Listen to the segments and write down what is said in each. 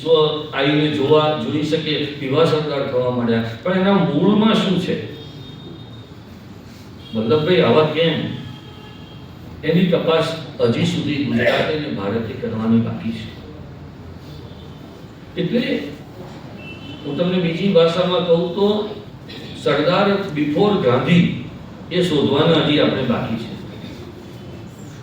વિશ્વ આવીને જોઈ શકે એવા સરદાર થવા માંડ્યા. પણ એના મૂળમાં શું છે? વલ્લભભાઈ આવા કેમ? એની તપાસ હજી સુધી ગુજરાતે અને ભારતે કરવાની બાકી છે. એટલે હું તમને બીજી ભાષામાં કહું તો સરદાર બિફોર ગાંધી એ શોધવાના હજી આપણે બાકી છે.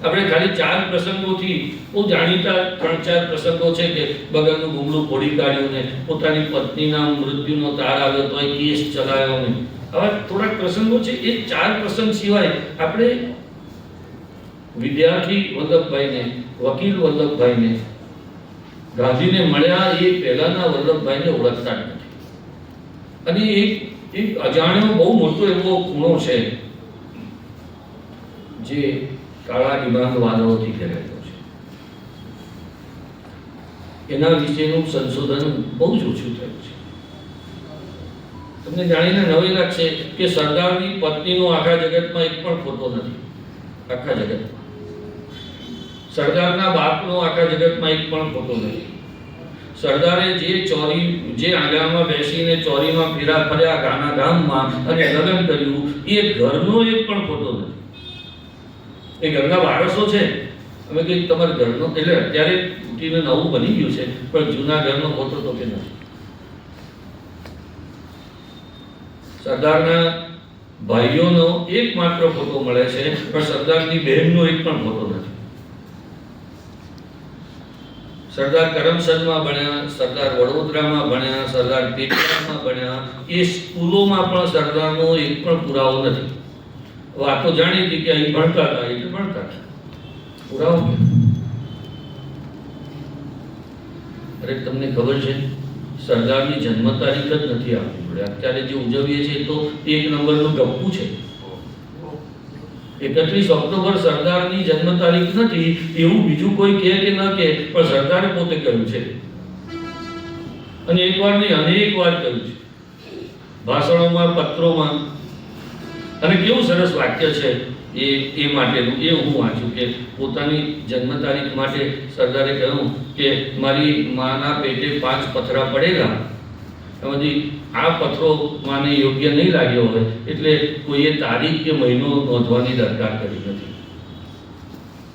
આપણે ખાલી 4 પ્રસંગોથી બહુ જાણીતા 3-4 પ્રસંગો છે કે બગલનું ગુમડું ફોડી કાઢ્યું ને પોતાની પત્નીના મૃત્યુનો તાર આવ્યો તો કેસ ચલાવ્યો ને આવા થોડાક પ્રસંગો છે. એ 4 પ્રસંગ સિવાય આપણે વિદ્યાર્થી વલ્લભભાઈને, વકીલ વલ્લભભાઈને, ગાંધીને મળ્યા એ પહેલાના વલ્લભભાઈને ઓળખતા જ નથી. અને એક અજાણ્યો બહુ મોટો એવો ખૂણો છે જે કાળા ડિબાંગ વાદળોથી ઘેરાયેલો છે. એના વિશેનું સંશોધન બહુ જ ઓછું થયું છે. તમને જાણીને નવાઈ લાગશે કે સરદારની પત્નીનો આખા જગતમાં એક પણ ફોટો નથી. આખા જગતમાં સરદારના બાપનો આખા જગતમાં એક પણ ફોટો નથી. સરદારે જે આંગણામાં બેસીને ચોરીમાં ફેરા ફર્યા ગાના ગામમાં અને લગ્ન કર્યું એ ઘરનો એક પણ ફોટો નથી. એ ઘરના વારસો છે. અમે કંઈક તમારા ઘરનો, એટલે અત્યારે તૂટીને નવું બની ગયું છે, પણ જૂના ઘરનો ફોટો તો કે નથી. સરદારના ભાઈઓનો એકમાત્ર ફોટો મળે છે, પણ સરદારની બહેનનો એક પણ ફોટો નથી. સરદાર કરમસદમાં ભણ્યા, સરદાર વડોદરામાં ભણ્યા, સરદાર પેટલામાં ભણ્યા, એ સ્કૂલોમાં પણ સરદારનો એક પણ પુરાવો નથી. વાતો જાણી હતી કે અહીં ભણતા હતા, એટલે ભણતા હતા, પુરાવો. અરે તમને ખબર છે સરદારની જન્મ તારીખ જ નથી આપણી જોડે. અત્યારે જે ઉજવીએ છીએ તો 1 નંબરનું ગપ્પું છે. 31 ઓક્ટોબર સરદારની જન્મ તારીખ નથી એવું બીજું કોઈ કહે કે ન કહે, પણ સરદારે પોતે કહ્યું છે. અને એકવાર નહીં, અનેક વાર કહ્યું છે, ભાષણોમાં, પત્રોમાં. અને કેવું સરસ વાક્ય છે એ માટેનું, એ હું વાંચ્યું કે પોતાની જન્મ તારીખ માટે સરદારે કહ્યું કે મારી માના પેટે 5 પથરા પડેલા, એમાંથી આ પથરો માને યોગ્ય નહીં લાગ્યો હોય એટલે કોઈએ તારીખ કે મહિનો નોંધવાની દરકાર કરી નથી.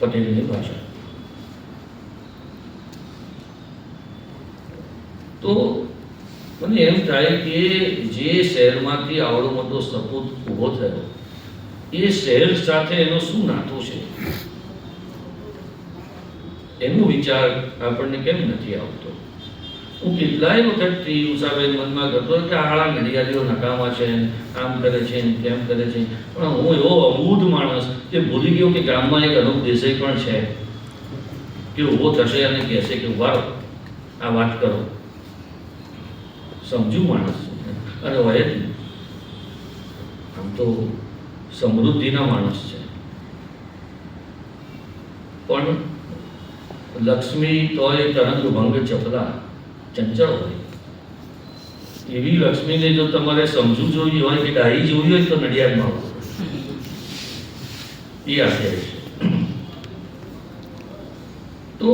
પટેલની ભાષા. તો મને એમ થાય કે જે શહેરમાંથી આવડો મોટો સપૂત ઊભો થયો એ શહેર સાથે એનો શું નાતો છે એનો વિચાર આપણને કેમ નથી આવતો? હું કેટલાય વખતથી ઉષાબેન મનમાં કરતો કે આળા ઘડિયાળીઓ નકામા છે, આમ કરે છે, તેમ કરે છે, પણ હું એવો અબૂધ માણસ કે ભૂલી ગયો કે ગામમાં એક અનુપ દેસાઈ પણ છે કે ઊભો થશે અને કહેશે કે ઉભા રહો, આ વાત કરો. સમજુ માણસ અને હોય જ નહીં. આમ તો સમૃદ્ધિના માણસ છે, પણ લક્ષ્મી તોય તરંગ ભંગ ચપલા, ચંચળ હોય. એવી લક્ષ્મીને જો તમારે સમજુ જોઈ હોય કે ડાહી જોઈ હોય તો નડિયાદમાં આવો. એ આશય છે. તો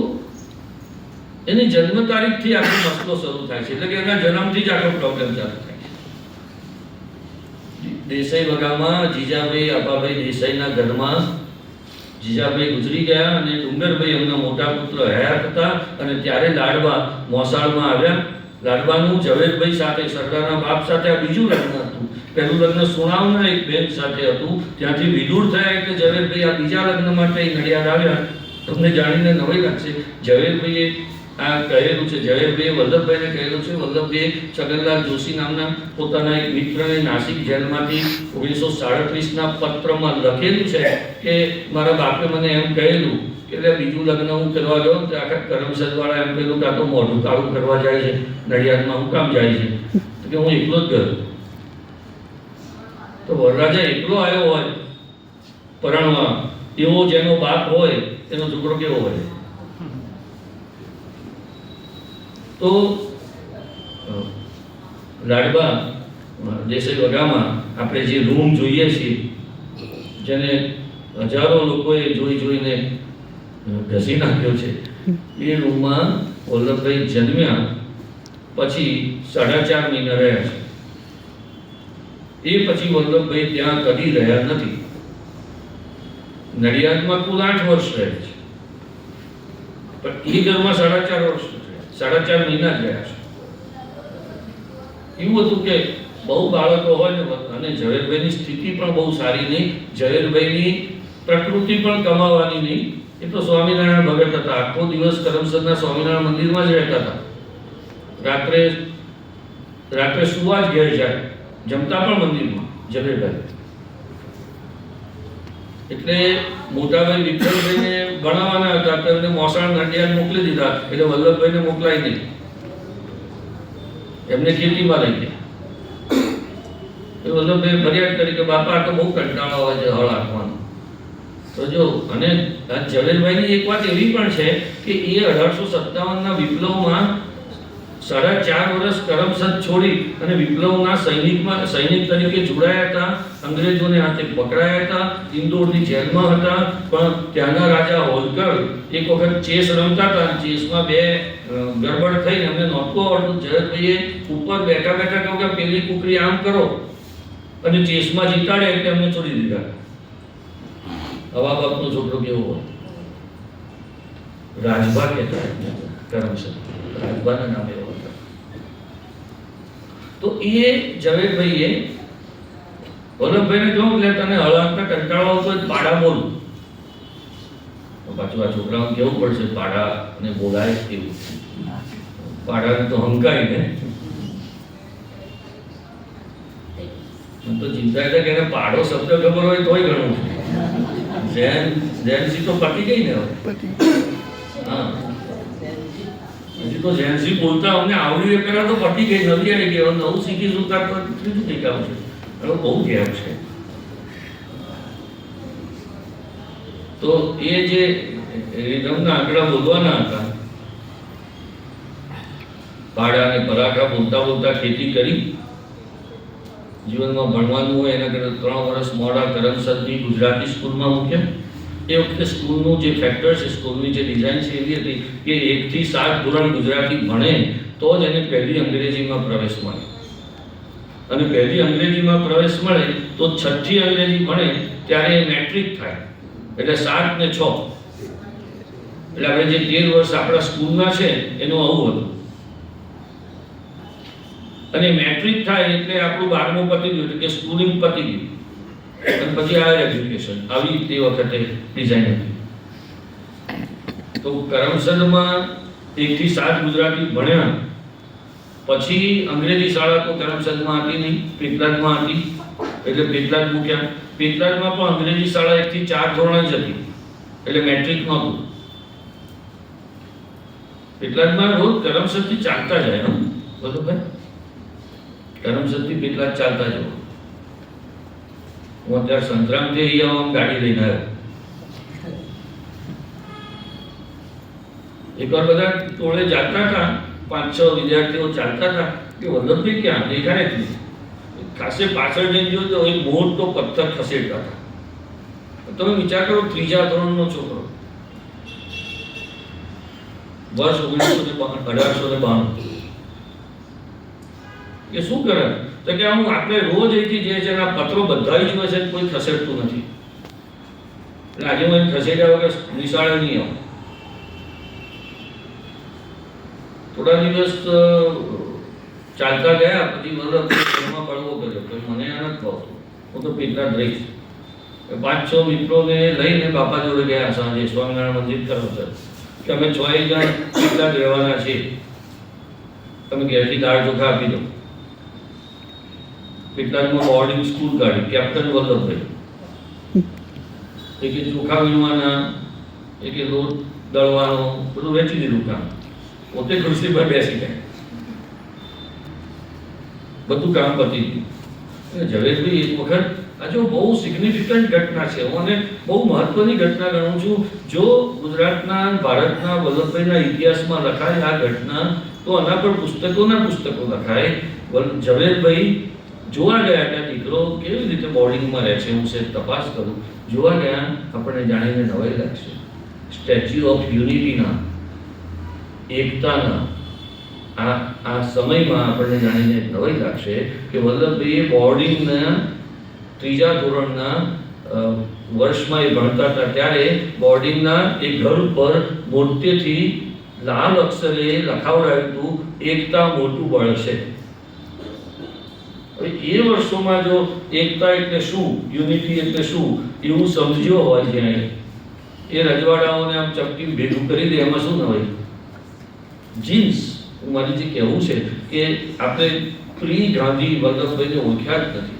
એની જન્મ તારીખથી આખો મસલો શરૂ થાય છે, એટલે કે એના જન્મથી જ આખો પ્રોબ્લેમ ચાલુ થાય છે. દેસાઈ વગામાં જીજાભાઈ આબાભાઈ દેસાઈના ઘરમાં જીજાભાઈ ગુજરી ગયા અને ડુંગરભાઈ એમના મોટા પુત્ર હયાત હતા. અને ત્યારે લાડવા મોસાળમાં આવ્યા. લાડવાનું ઝવેરભાઈ સાથે, સરદારના બાપ સાથે આ બીજું લગ્ન હતું. પહેલું લગ્ન સુણાવના એક બેન સાથે હતું. ત્યાંથી વિદુર થયા એટલે ઝવેરભાઈ આ બીજા લગ્ન માટે નડિયાદ આવ્યા. તમને જાણીને નવાઈ લાગશે, ઝવેરભાઈએ આ કહેલું છે, ઝવેરભાઈએ વલ્લભભાઈને કહેલું છે, વલ્લભભાઈએ છગનલાલ જોશી નામના પોતાના એક મિત્રને નાસિક જેલમાંથી 1937ના પત્રમાં લખેલું છે કે મારા બાપે મને એમ કહેલું કે એટલે બીજું લગ્ન હું કરવા ગયો તો આખા કરમસદવાળા એમ કહેલું કે આ તો મોઢું કાળું કરવા જાય છે, નડિયાદમાં હું કામ જાય છે? તો કે હું એકલો જ ગયો. તો વરરાજા એકલો આવ્યો હોય પરણવા, એવો જેનો બાપ હોય એનો છોકરો કેવો હોય? તો લાડવા દેસાઈ વગામાં આપણે જે રૂમ જોઈએ છીએ, જેને હજારો લોકોએ જોઈને ઘસી નાખ્યો છે, એ રૂમમાં વલ્લભભાઈ જન્મ્યા પછી 4.5 મહિના રહ્યા છે. એ પછી વલ્લભભાઈ ત્યાં કદી રહ્યા નથી. નડિયાદમાં કુલ 8 વર્ષ રહ્યા છે, પણ એ ઘરમાં 4.5 વર્ષ રહ્યા, 4.5 મહિના જ રહ્યા છે. એવું હતું કે બહુ બાળકો હોય ને, અને ઝવેરભાઈની સ્થિતિ પણ બહુ સારી નહીં, ઝવેરભાઈની પ્રકૃતિ પણ કમાવાની નહીં. એ તો સ્વામિનારાયણ ભગત હતા, આખો દિવસ કરમસદના સ્વામિનારાયણ મંદિરમાં જ રહેતા હતા. રાત્રે સુવા જ ઘેર જાય, જમતા પણ મંદિરમાં ઝવેરભાઈ. એટલે મોટાભાઈ વિઠ્ઠલભાઈને ભણાવવાના હતા તો એમને મોસાળ નડિયાદ મોકલી દીધા, એટલે વલ્લભભાઈને મોકલાય નહીં, એમને ખેતીમાં લઈ ગયા. એ વલ્લભભાઈ ફરિયાદ કરી કે બાપા તો બહુ કંટાળો આવે છે હળ હાંકવાનો. તો જો, અને ઝવેરભાઈની એક વાત એવી પણ છે કે એ 1857ના વિપ્લવમાં 4.5 વર્ષ કરમસદ છોડી અને વિપ્લવના સૈનિક તરીકે જોડાયા હતા. અંગ્રેજોને હાથે પકડાયા હતા, ઇન્દોરની જેલમાં હતા. પણ ત્યાંના રાજા હોલકર એક વખત ચેસ રમતા હતા, ચેસમાં બે ગડબડ થઈને એમને નહોતું આવડતું. ઝવેરભાઈએ ઉપર બેઠા બેઠા કહ્યું કે પેલી કુકરી આમ કરો, અને ચેસમાં જીતાડે એટલે એમને છોડી દીધા. હવા બાપનો છોકરો કેવો હોય, રાજભા કહેતા કરમસદ, રાજભાના નામે હતા. તો એ ઝવેરભાઈએ વલ્લભભાઈને કહ્યું કે તને હળાંકતા કંટાળો આવતો હોય પાડા બોલ. પાછું આ છોકરાઓને કેવું પડશે પાડાને બોલાય એવું. પાડાને તો હંકાય ને. તો ચિંતા છે કે એને પાડો શબ્દ ખબર હોય તોય ઘણું છે. ઝેનસી તો પતી ગઈ ને હવે. હા, હજી તો ઝેનસી બોલતા અમને આવડી કરા તો પતી ગઈ, નવી આવી ગઈ. નવું શીખી સુતા તો ત્રીજું કંઈક આવશે. હવે બહુ ગેપ છે. તો એ જે રીધમના આંકડા બોલવાના હતા, પાડા અને પરાઠા બોલતા બોલતા ખેતી કરી. જીવનમાં ભણવાનું હોય એના કરતાં 3 વર્ષ મોડા કરમસદની ગુજરાતી સ્કૂલમાં મૂક્યા. એ વખતે સ્કૂલનું જે ફેક્ટર છે, સ્કૂલની જે ડિઝાઇન છે એવી હતી કે 1 થી 7 ધોરણ ગુજરાતી ભણે તો જ એને પહેલી અંગ્રેજીમાં પ્રવેશ મળે. અને પહેલી અંગ્રેજીમાં પ્રવેશ મળે તો 6ઠ્ઠી અંગ્રેજી ભણે ત્યારે એ મેટ્રિક થાય. એટલે 7 ને 6, એટલે આપણે જે 13 વર્ષ આપણા સ્કૂલના છે એનું આવું હતું. અને મેટ્રિક થાય એટલે આપણું 12મું પતી ગયું, એટલે કે સ્કૂલિંગ પતી ગયું. અને પછી હાયર એજ્યુકેશન. આવી તે વખતે ડિઝાઇન હતી. તો કરમસદમાં 1 થી 7 ગુજરાતી ભણ્યા. પછી અંગ્રેજી શાળા તો કરમસદમાં હતી નહીં, પેટલાદમાં હતી, એટલે પેટલાદ મૂક્યા. પેટલાદમાં પણ અંગ્રેજી શાળા 1 થી 4 ધોરણ જ હતી, એટલે મેટ્રિક નહોતું. પેટલાદમાં રોજ કરમસદથી ચાલતા જાય, બરોબર? કરમસદથી પેટલાદ ચાલતા જવું. હું અત્યારે સંતરામથી અહીંયા ગાડી લઈને આવ્યો. એકવાર બધા ટોળે જાતા હતા, 5-6 વિદ્યાર્થીઓ ચાલતા હતા કે વલ્લભભાઈ ક્યાં દેખાય જ નહીં. ખાસે પાછળ જઈને જોયું તો એક મોટો પથ્થર ખસેડતા હતા. તમે વિચાર કરો, 3જા ધોરણનો છોકરો, વર્ષ 1892, કે શું કરે? તો કે હું આપણે રોજ અહીંથી જે છે એના પત્રો બધા જ હોય છે, કોઈ ખસેડતું નથી. એટલે આજે હું એને ખસેડ્યા વગર નિશાળે નહીં આવું. થોડા દિવસ ચાલતા ગયા, પછી વલ્લભમાં પડવો કર્યો કે મને આ નથી ભાવતું, હું તો પેટલાદ રહીશ. 5-6 મિત્રોને લઈને બાપા જોડે ગયા સાંજે સ્વામિનારાયણ મંદિર કરમસદ, કે અમે 6 જણ પેટલાદ રહેવાના છીએ, તમે ઘેરથી દાળ ચોખા આપી દો. પેટલાદમાં બોર્ડિંગ સ્કૂલ કાઢી, કેપ્ટન વલ્લભભાઈ. એક ચોખા વીણવાના, એક લોટ દળવાનો, બધું વેચી દીધું કામ. પોતે ખુરશી પર બેસી ગયા, બધું કામ પતી ગયું. ઝવેરભાઈ એક વખત આ જો બહુ સિગ્નિફિકન્ટ ઘટના છે, હું અને બહુ મહત્વની ઘટના ગણું છું. જો ગુજરાતના ભારતના વલ્લભભાઈના ઇતિહાસમાં લખાય આ ઘટના, તો આના પર પુસ્તકો લખાય. ઝવેરભાઈ જોવા ગયા કે દીકરો કેવી રીતે બોર્ડિંગમાં રહે છે, હું છે તપાસ કરું. જોવા ગયા, આપણને જાણીને નવાઈ લાગશે. સ્ટેચ્યુ ઓફ યુનિટીના એકતાના આ સમયમાં આપણને જાણીને નવાઈ લાગશે કે વલ્લભભાઈએ બોર્ડિંગના 3જા ધોરણના વર્ષમાં એ ભણતા હતા ત્યારે બોર્ડિંગના એ ઘર ઉપર મોટેથી લાલ અક્ષરે લખાવડાવ્યું હતું, એકતા મોટું બળ છે. હવે એ વર્ષોમાં જો એકતા એટલે શું, યુનિટી એટલે શું એવું સમજ્યો હોય છે એ રજવાડાઓને આમ ચપટી ભેગું કરી દે, એમાં શું નવાઈ? જીન્સ મારી જે કહેવું છે કે આપણે પ્રી ગાંધી વલ્લભભાઈને ઓળખ્યા જ નથી.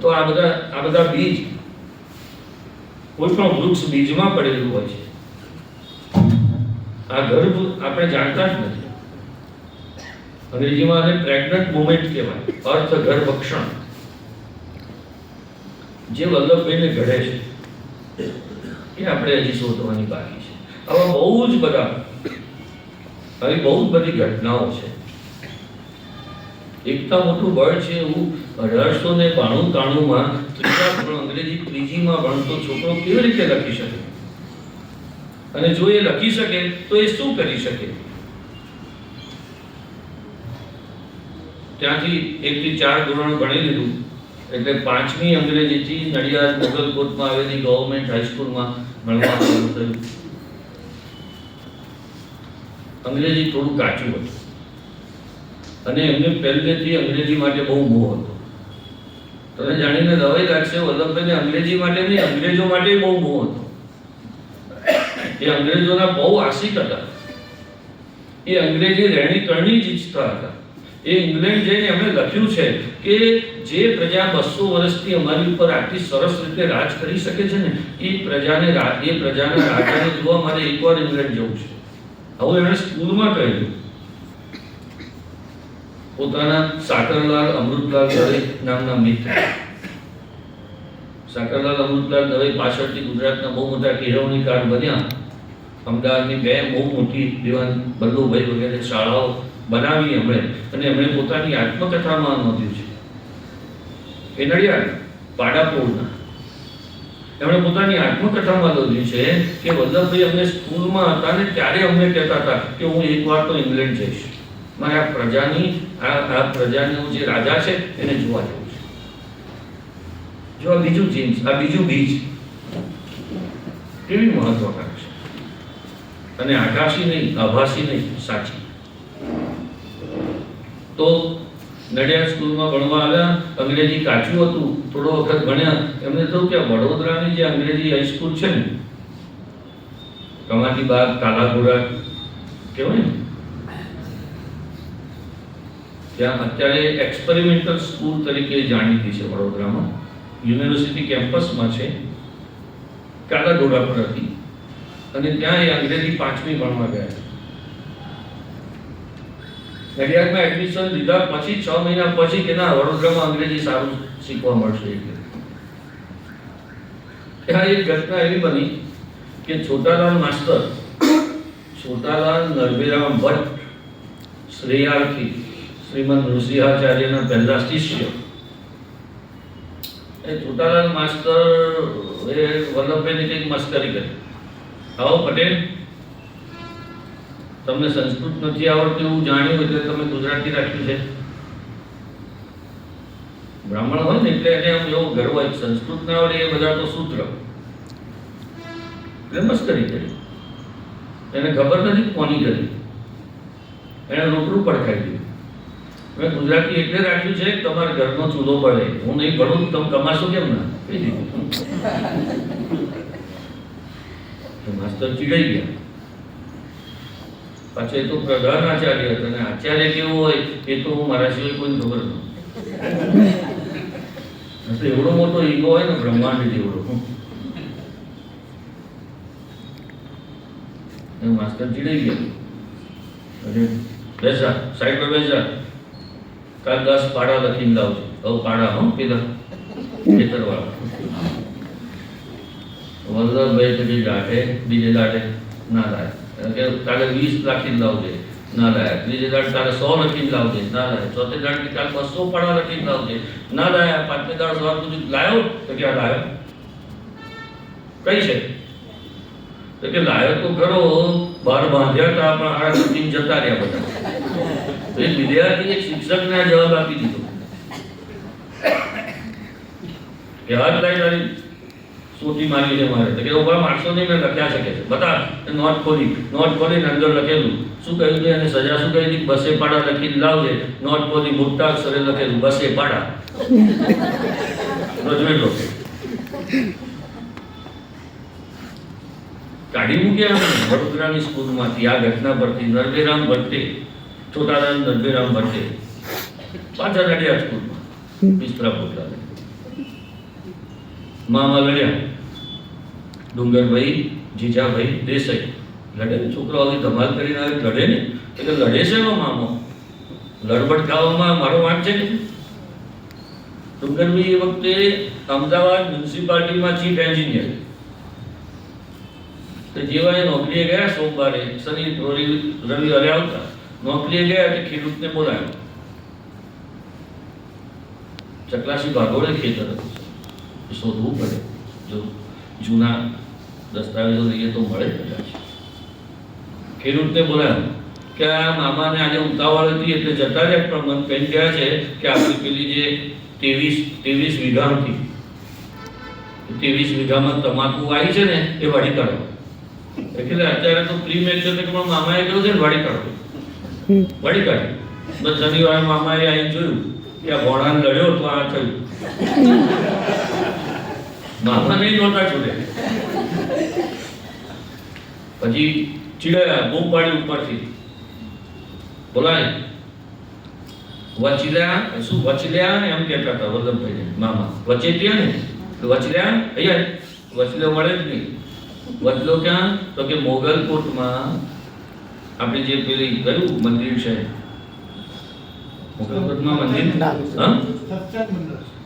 તો આ બધા બીજ, કોઈ પણ વૃક્ષ બીજમાં પડેલું હોય છે. આ ગર્ભ આપણે જાણતા જ નથી. અંગ્રેજીમાં આને પ્રેગ્નન્ટ મોમેન્ટ કહેવાય, અર્થ ગર્ભક્ષણ, જે વલ્લભભાઈને ઘડે છે એ આપણે હજી શોધવાની બાકી છે. આવા બહુ જ બધી ઘટનાઓ છે. એકતા મોટું બળ છે એવું 1892-93માં અંગ્રેજી 3જી-માં ભણતો છોકરો કેવી રીતે લખી શકે? અને જો એ લખી શકે તો એ શું કરી શકે? ત્યાંથી 1 થી 4 ધોરણ ભણી લીધું એટલે 5મી અંગ્રેજીથી નડિયાદ મોગલકોટમાં આવેલી ગવર્મેન્ટ હાઈસ્કૂલમાં ભણવા શરૂ થયું. અંગ્રેજી થોડું કાચું હતું અને એમને પહેલેથી અંગ્રેજી માટે બહુ મોહ હતો. તમે જાણીને નવાઈ લાગશે, વલ્લભભાઈને અંગ્રેજી માટે નહીં, અંગ્રેજો માટે બહુ મોહ હતો. એ અંગ્રેજોના બહુ આશિક હતા. એ અંગ્રેજી રહેણી કરણી જ ઈચ્છતા હતા. એ ઇંગ્લેન્ડ જઈને એમણે લખ્યું છે કે જે પ્રજા 200 વર્ષથી અમારી ઉપર આટલી સરસ રીતે રાજ કરી શકે છે ને, એ પ્રજાના રાજાને જોવા મારે એકવાર ઇંગ્લેન્ડ જવું છે. આવું એમણે સ્કૂલમાં કહ્યું. પોતાના સાકરલાલ અમૃતલાલ દવે નામના મિત્ર, સાકરલાલ અમૃતલાલ દવે પાછળથી ગુજરાતના બહુ મોટા કેળવણીકાર બન્યા. અમદાવાદની 2 બહુ મોટી દિવાન બલ્લુભાઈ વગેરે શાળાઓ બનાવી એમણે, અને એમણે પોતાની આત્મકથામાં નોંધ્યું છે. એ નડિયાદ પાડાપોળના એમણે પોતાની આત્મકથામાં નોંધ્યું છે કે વલ્લભભાઈ અમને સ્કૂલમાં હતા ને ત્યારે અમને કહેતા હતા કે હું એકવાર તો ઇંગ્લેન્ડ જઈશ, મારે આ પ્રજાનું જે રાજા છે એને જોવા જવું છે. જો આ બીજું જીન્સ, આ બીજું બીજ કેવી મહત્વાકાંક્ષી છે, અને આકાશી નહીં, આભાસી નહીં, સાચી. તો નડિયાદ સ્કૂલમાં ભણવા આવ્યા. અંગ્રેજી કાચું હતું, થોડો વખત ભણ્યા. એમને થયું કે વડોદરાની જે અંગ્રેજી હાઈસ્કૂલ છે ને, કમાટી બાગ, કાલાઘોડા કહેવાય ને, ત્યાં અત્યારે એક્સપેરિમેન્ટલ સ્કૂલ તરીકે જાણીતી છે વડોદરામાં, યુનિવર્સિટી કેમ્પસમાં છે, કાલાઘોડા પર હતી. અને ત્યાં એ અંગ્રેજી 5મી ભણવા ગયા. નડિયાદમાં એડમિશન લીધા પછી 6 મહિના પછી કે ના, વડોદરામાં અંગ્રેજી સારું શીખવા મળશે. એટલે ત્યાં એક ઘટના એવી બની કે છોટાલાલ માસ્તર, છોટાલાલ નરભીરામ ભટ્ટ શ્રેયાર્થી શ્રીમદ નૃસિંહાચાર્યના પહેલા શિષ્ય, એ છોટાલાલ માસ્તર એ વલ્લભભાઈની કંઈક મસ્કરી કરી. આવો પટેલ, તમને સંસ્કૃત નથી આવડતું એવું જાણ્યું એટલે તમે ગુજરાતી રાખ્યું છે. બ્રાહ્મણ હોય ને એટલે એને આમ એવો ગર્વ હોય, સંસ્કૃત ના આવડે એ બધા તો સૂત્ર. એટલે મસ્કરી કરી. એને ખબર નથી કોની કરી, એને રોટલું પડખાઈ દીધું. મેં ગુજરાતી એટલે રાખ્યું છે કે તમારા ઘરનો ચૂલો પડે, હું નહીં ભણું તમે કમાશો કેમ ના, કહી દીધું. માસ્તર ચીડાઈ ગયા. પાછા એ તો પ્રધાન આચાર્ય હતા, અને આચાર્ય કેવો હોય એ તો મારા સિવાય કોઈ ખબર નથી. એવડો મોટો ઈગો હોય ને, બ્રહ્માંડ જેવડો. માસ્તર ચીડાઈ ગયા. બેસા સાઈડ પર બેસા, કાલ 10 પાડા લખીને લાવજો. હવે પાડા હો પેલા ખેતરવાળા. વલ્લભભાઈ કદી દાટે, બીજે દાટે ના લાય. કાલે 20 લખીને લાવજે, ના લાયા. ત્રીજે દાડ કાલે 100 લખીને લાવજે, ના લાયા. ચોથે દાડ કાલે 200 પાડા લખીને લાવજે, ના લાયા. પાંચમે દાડ સવાર સુધી લાયો તો ક્યાં લાયો? કઈ છે? તો કે લાયો તો ખરો, બહાર બાંધ્યા હતા પણ આ શૂટિંગ જતા રહ્યા બધા. તો એ વિદ્યાર્થી એક શિક્ષકને આ જવાબ આપી દીધો કે હાથ લાઈ તારી સોટી મારી છે મારે. તો કે ઉભા મારશો નહીં, મેં લખ્યા છે કે છે બતા. નોટ ખોલીને અંદર લખેલું શું કહ્યું છે અને સજા શું કહી હતી? બસે પાડા લખીને લાવજે. નોટ ખોલી મોટા અક્ષરે લખેલું બસે પાડા. રોજમેટો કાઢી મૂક્યા વડોદરાની સ્કૂલમાંથી આ ઘટના પરથી. નરભેરામ ભટ્ટે, છોટારામ નરભેરામ ભટ્ટે પાછા લડ્યા સ્કૂલમાં બિસ્તરા પોટલા. મામા લડ્યા, ડુંગરભાઈ જીજાભાઈ દેસાઈ લડે ને. છોકરાઓ ધમાલ કરીને આવે લડે ને. એટલે લડે છે એનો મામો, લડબડ ખાવામાં મારો વાંક છે ને. ડુંગરભાઈ એ વખતે અમદાવાદ મ્યુનિસિપાલિટીમાં ચીફ એન્જિનિયર. તો જેવા એ નોકરીએ ગયા સોમવારે, શનિ રવિવારે આવતા નોકરીએ ગયા એટલે ખેડૂતને બોલાવ્યો. ચકલાસી ભાગોળે ખેતર હતું, શોધવું પડે. જો જૂના દસ્તાવેજો લઈએ તો મળે કદાચ. ખેડૂતને બોલાવ્યો કે આ મામાને આજે ઉતાવળ હતી એટલે જતા રહ્યા, પણ મન કહી ગયા છે કે આપણી પેલી જે 23 વીઘા હતી, 23 વીઘામાં તમાકુ આવી છે ને એ વાડી કાઢો. એટલે અત્યારે તો પ્રી મેચ છે કે પણ મામાએ કહ્યું છે ને વાડી કાઢો. વાડી કાઢી. બસ શનિવારે મામાએ આવીને જોયું કે આ ભોળાને લડ્યો તો આ થયું. મામા નહીં નહોતા છોડે. પછી ચીડાયા, બૂમ પાડી ઉપરથી. બોલાય વચલ્યા, શું વચલ્યા એમ કહેતા હતા વલ્લભભાઈ મામા. વચેટિયા ને વચલ્યા, અહીંયા વચલો મળે જ નહીં. વચલો ક્યાં? તો કે મોગલકોટમાં આપણે જે પેલી કયું મંદિર છે, મોગલકોટમાં મંદિર,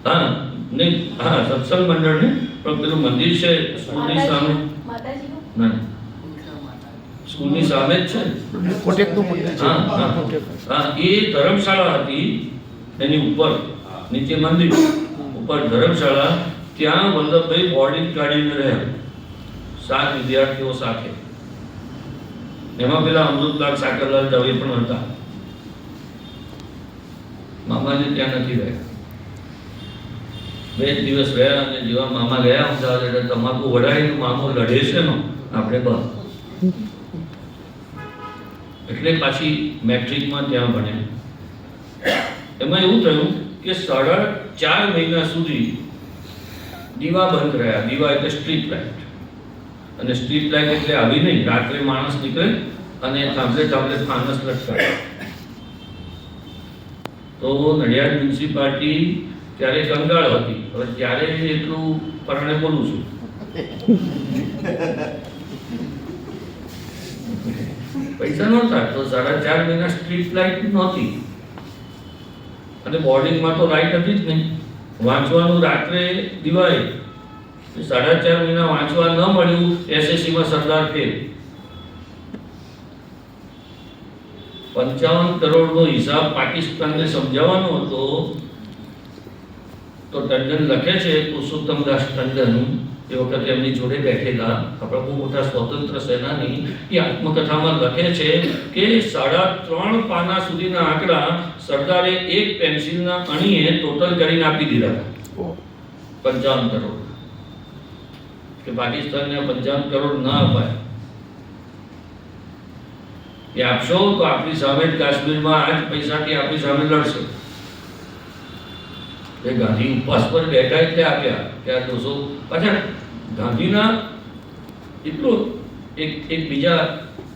હા નહીં, હા સત્સંગ મંડળ ને, પણ પેલું મંદિર છે સ્કૂલની સામે. ના, સ્કૂલની સામે જ છે. હા, એ ધર્મશાળા હતી, એની ઉપર નીચે મંદિર, ઉપર ધર્મશાળા. ત્યાં વલ્લભભાઈ બોર્ડિંગ કાઢીને રહ્યા 7 વિદ્યાર્થીઓ સાથે. એમાં પેલા અમૃતલાલ સાકરલાલ દવે પણ હતા. મામાજી ત્યાં નથી રહ્યા. 2 દિવસ રહ્યા અને જેવા મામા ગયા અમદાવાદ એટલે તમાકુ વડાઈને મામો લડે છે ને આપણે બસ. એટલે પાછી મેટ્રિકમાં ત્યાં ભણ્યા. એમાં એવું થયું કે 4.5 મહિના સુધી દીવા બંધ રહ્યા. દીવા એટલે સ્ટ્રીટ લાઇટ. અને સ્ટ્રીટ લાઇટ એટલે આવી નહીં, રાત્રે માણસ નીકળે અને થાંભલે ફાનસ લટકાવે. તો નડિયાદ મ્યુનિસિપાલિટી ત્યારે કંગાળ હતી. હવે ત્યારે એટલું પરણે બોલું છું, પૈસા નહોતા તો 4.5 મહિના સ્ટ્રીટ લાઇટ નહોતી. અને બોર્ડિંગમાં તો લાઇટ હતી જ નહીં. વાંચવાનું રાત્રે દિવાળી. 4.5 મહિના વાંચવા ન મળ્યું. એસએસસીમાં સરદાર ફેલ. 55 કરોડનો હિસાબ પાકિસ્તાનને સમજાવવાનો હતો. તો ટંડન લખે છે, પુરુષોત્તમદાસ ટંડન, એ વખતે એમની જોડે બેઠેલા આપણા બહુ મોટા સ્વતંત્ર સેનાની, એ આત્મકથામાં લખે છે કે 3.5 પાના સુધીના આંકડા સરદારે એક પેન્સિલના અણીએ ટોટલ કરીને આપી દીધા હતા. 55 કરોડ કે પાકિસ્તાનને 55 કરોડ ન અપાય. એ આપશો તો આપણી સામે જ કાશ્મીરમાં આ જ પૈસાથી આપણી સામે લડશે. એ ગાંધી ઉપવાસ પર બેઠા એટલે આપ્યા કે આ 200. પાછા ગાંધીના એટલો એક બીજા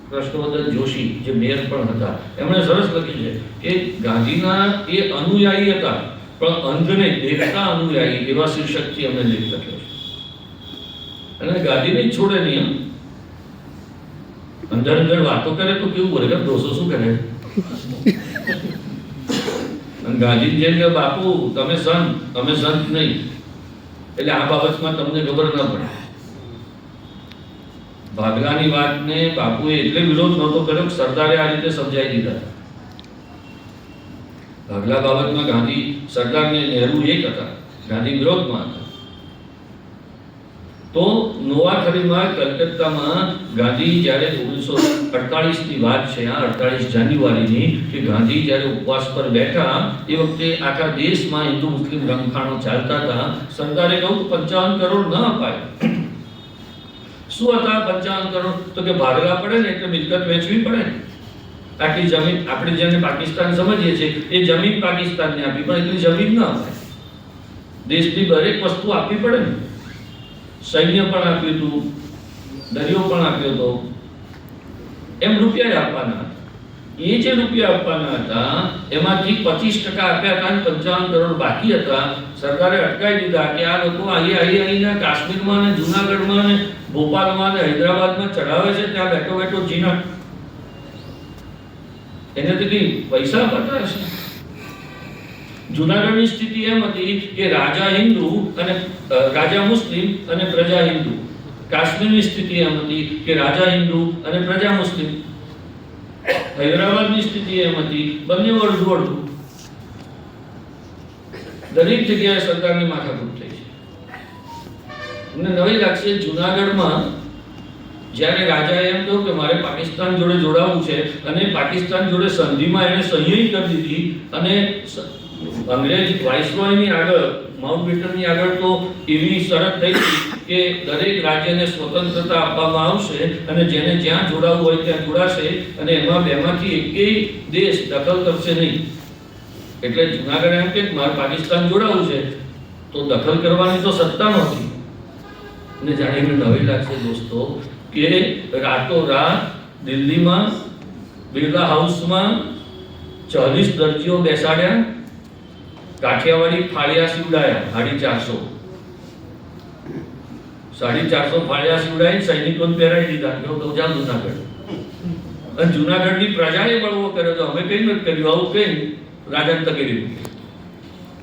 કૃષ્ણવર્ધન જોશી જે મેયર પણ હતા, એમણે સરસ લખ્યું છે કે ગાંધીના એ અનુયાયી હતા પણ અંધને દેખતા અનુયાયી, એવા શીર્ષકથી એમણે લેખ લખ્યો છે. અને ગાંધીને જ છોડે નહીં. અંદર વાતો કરે તો કેવું બોલે કે 200 શું કરે. અને ગાંધી જેમ કે બાપુ તમે સંત, તમે સંત નહીં, એટલે આ બાબતમાં તમને ખબર ન પડે. ભાગલાની વાતને બાપુએ એટલે વિરોધ નહોતો કર્યો કે સરદારે આ રીતે સમજાવી દીધા. ભાગલા બાબતમાં ગાંધી, સરદાર ને નહેરુ એક હતા, ગાંધી વિરોધમાં હતા. તો નોવાખરીમાં કલકત્તામાં ગાંધી જ્યારે 1948ની વાત છે, આ 48 જાન્યુઆરીની, કે ગાંધી જ્યારે ઉપવાસ પર બેઠા એ વખતે આખા દેશમાં હિન્દુ મુસ્લિમ રમખાણો ચાલતા હતા. સરકારે કહ્યું 55 કરોડ ન અપાય. શું હતા 55 કરોડ? તો કે ભાગલા પડે ને એટલે મિલકત વેચવી પડે ને. આટલી જમીન આપણે જેને પાકિસ્તાન સમજીએ છીએ એ જમીન પાકિસ્તાનને આપી, પણ એટલી જમીન ન અપાય. દેશની દરેક વસ્તુ આપવી પડે ને. સૈન્ય પણ આપ્યું હતું, દરિયો પણ આપ્યો હતો, એમ રૂપિયા આપવાના. એ જે રૂપિયા આપવાના હતા એમાંથી 25% આપ્યા હતા અને 55 કરોડ બાકી હતા. સરકારે અટકાવી દીધા કે આ લોકો અહીંના કાશ્મીરમાં ને જૂનાગઢમાં ને ભોપાલમાં ને હૈદરાબાદમાં ચડાવે છે, ત્યાં બેઠો બેઠો જીના એને તો કઈ પૈસા અપાતા હશે. જૂનાગઢની સ્થિતિ એમ હતી કે રાજા હિન્દુ અને રાજા મુસ્લિમ અને પ્રજા હિન્દુ. કાશ્મીરની સ્થિતિ એમ હતી કે રાજા હિન્દુ અને પ્રજા મુસ્લિમ. હૈદરાબાદની સ્થિતિ એમ હતી બંને અડધું અડધું. દરેક જગ્યાએ સરકારની માથાકૂટ થઈ છે. મને નવાઈ લાગશે, જૂનાગઢમાં જ્યારે રાજાએ એમ કહ્યું કે મારે પાકિસ્તાન જોડે જોડાવું છે અને પાકિસ્તાન જોડે સંધિમાં એને સહી કરી દીધી અને અંગ્રેજ વાઇસરોયની આગળ, માઉન્ટબેટનની આગળ તો એવી શરત થઈ કે દરેક રાજ્યને સ્વતંત્રતા આપવામાં આવશે અને જેને જ્યાં જોડાવવું હોય ત્યાં જોડાશે અને એમાં બેમાંથી એકેય દેશ દખલ કરશે નહીં. એટલે જૂનાગઢ એમ કે મારે પાકિસ્તાન જોડાવવું છે તો દખલ કરવાની તો સત્તા નહોતી. અને જાણીને નવાઈ લાગશે દોસ્તો કે રાતોરાત દિલ્હીમાં બિરલા હાઉસમાં 40 દરજીઓ બેસાડ્યા, કાઠિયાવાડી ફાળિયા સીવડાયા 450 ફાળિયા સીવડાવી સૈનિકોને પહેરાવી દીધા. તો જાઓ જૂનાગઢ. અને જૂનાગઢની પ્રજાએ બળવો કર્યો તો અમે કઈ નથી કર્યું, આવું કઈ રાજાને તકેલી